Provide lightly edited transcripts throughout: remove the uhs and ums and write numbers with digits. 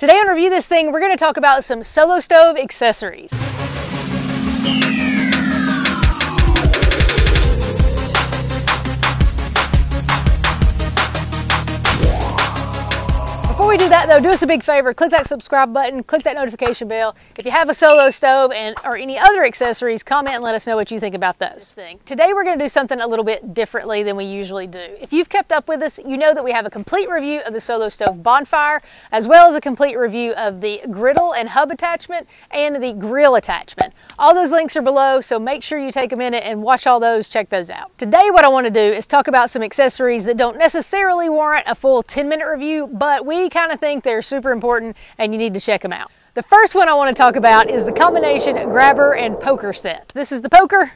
Today on Review This Thing, we're going to talk about some SoloStove accessories. Before we do that though, do us a big favor, click that subscribe button, click that notification bell. If you have a SoloStove or any other accessories, comment and let us know what you think about those. Today we're going to do something a little bit differently than we usually do. If you've kept up with us, you know that we have a complete review of the SoloStove bonfire, as well as a complete review of the griddle and hub attachment and the grill attachment. All those links are below, so make sure you take a minute and watch all those, check those out. Today what I want to do is talk about some accessories that don't necessarily warrant a full 10-minute review, but we kind of think they're super important and you need to check them out. The first one I want to talk about is the combination grabber and poker set. This is the poker,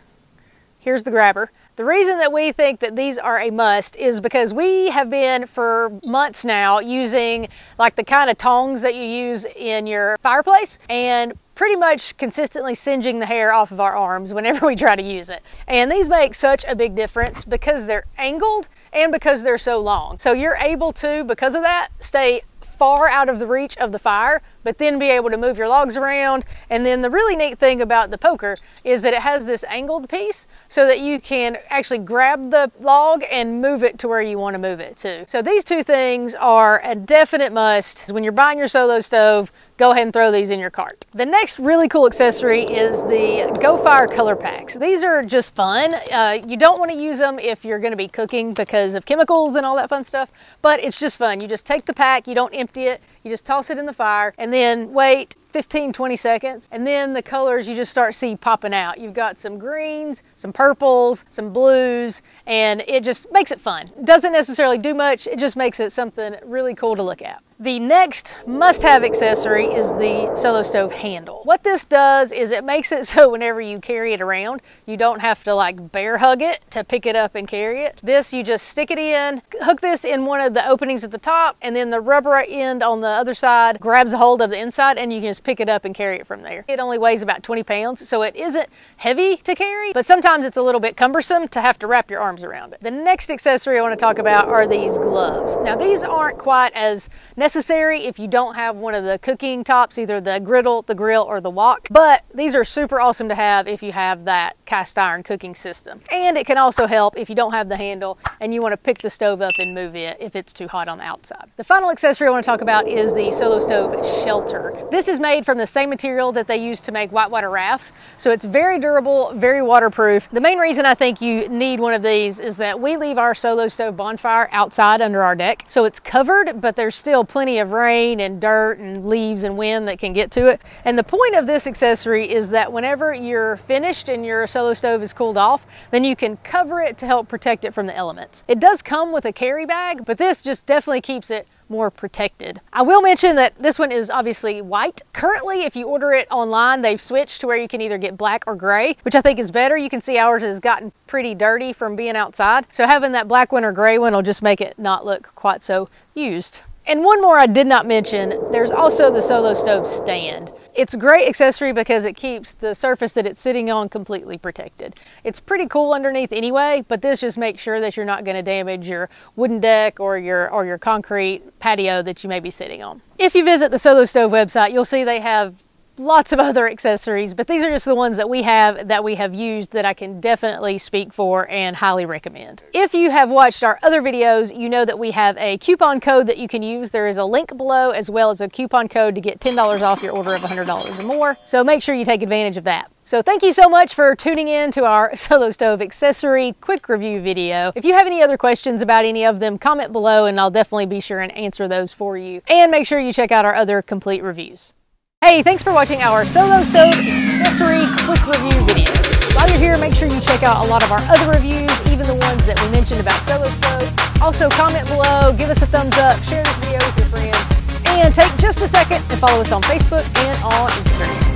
here's the grabber. The reason that we think that these are a must is because we have been for months now using like the kind of tongs that you use in your fireplace and pretty much consistently singeing the hair off of our arms whenever we try to use it. And these make such a big difference because they're angled and because they're so long. So you're able to, because of that, stay far out of the reach of the fire, but then be able to move your logs around. And then the really neat thing about the poker is that it has this angled piece so that you can actually grab the log and move it to where you want to move it to. So these two things are a definite must. When you're buying your SoloStove, go ahead and throw these in your cart. The next really cool accessory is the Go Fire color packs. These are just fun. You don't want to use them if you're going to be cooking because of chemicals and all that fun stuff, but it's just fun. You just take the pack, you don't empty it, you just toss it in the fire and then wait 15-20 seconds, and then the colors you just start see popping out. You've got some greens, some purples, some blues, and it just makes it fun. Doesn't necessarily do much, it just makes it something really cool to look at. The next must-have accessory is the SoloStove handle. What this does is it makes it so whenever you carry it around, you don't have to like bear hug it to pick it up and carry it. This, you just stick it in, hook this in one of the openings at the top, and then the rubber end on the other side grabs a hold of the inside and you can just pick it up and carry it from there. It only weighs about 20 pounds, so it isn't heavy to carry, but sometimes it's a little bit cumbersome to have to wrap your arms around it. The next accessory I want to talk about are these gloves. Now these aren't quite as necessary if you don't have one of the cooking tops, either the griddle, the grill, or the wok, but these are super awesome to have if you have that cast iron cooking system. And it can also help if you don't have the handle and you want to pick the stove up and move it if it's too hot on the outside. The final accessory I want to talk about is the SoloStove shelter. This is made from the same material that they use to make whitewater rafts, so it's very durable, very waterproof. The main reason I think you need one of these is that we leave our SoloStove bonfire outside under our deck, so it's covered, but there's still plenty of rain and dirt and leaves and wind that can get to it. And the point of this accessory is that whenever you're finished and your SoloStove is cooled off, then you can cover it to help protect it from the elements. It does come with a carry bag, but this just definitely keeps it more protected. I will mention that this one is obviously white. Currently, if you order it online, they've switched to where you can either get black or gray, which I think is better. You can see ours has gotten pretty dirty from being outside. So having that black one or gray one will just make it not look quite so used. And one more I did not mention, there's also the SoloStove stand. It's a great accessory because it keeps the surface that it's sitting on completely protected. It's pretty cool underneath anyway, but this just makes sure that you're not going to damage your wooden deck or your concrete patio that you may be sitting on. If you visit the SoloStove website, you'll see they have lots of other accessories, but these are just the ones that we have used that I can definitely speak for and highly recommend. If you have watched our other videos, you know that we have a coupon code that you can use. There is a link below as well as a coupon code to get $10 off your order of $100 or more. So make sure you take advantage of that. So thank you so much for tuning in to our SoloStove accessory quick review video. If you have any other questions about any of them, comment below and I'll definitely be sure and answer those for you. And make sure you check out our other complete reviews. Hey, thanks for watching our SoloStove accessory quick review video. While you're here, make sure you check out a lot of our other reviews, even the ones that we mentioned about SoloStove. Also, comment below, give us a thumbs up, share this video with your friends, and take just a second and follow us on Facebook and on Instagram.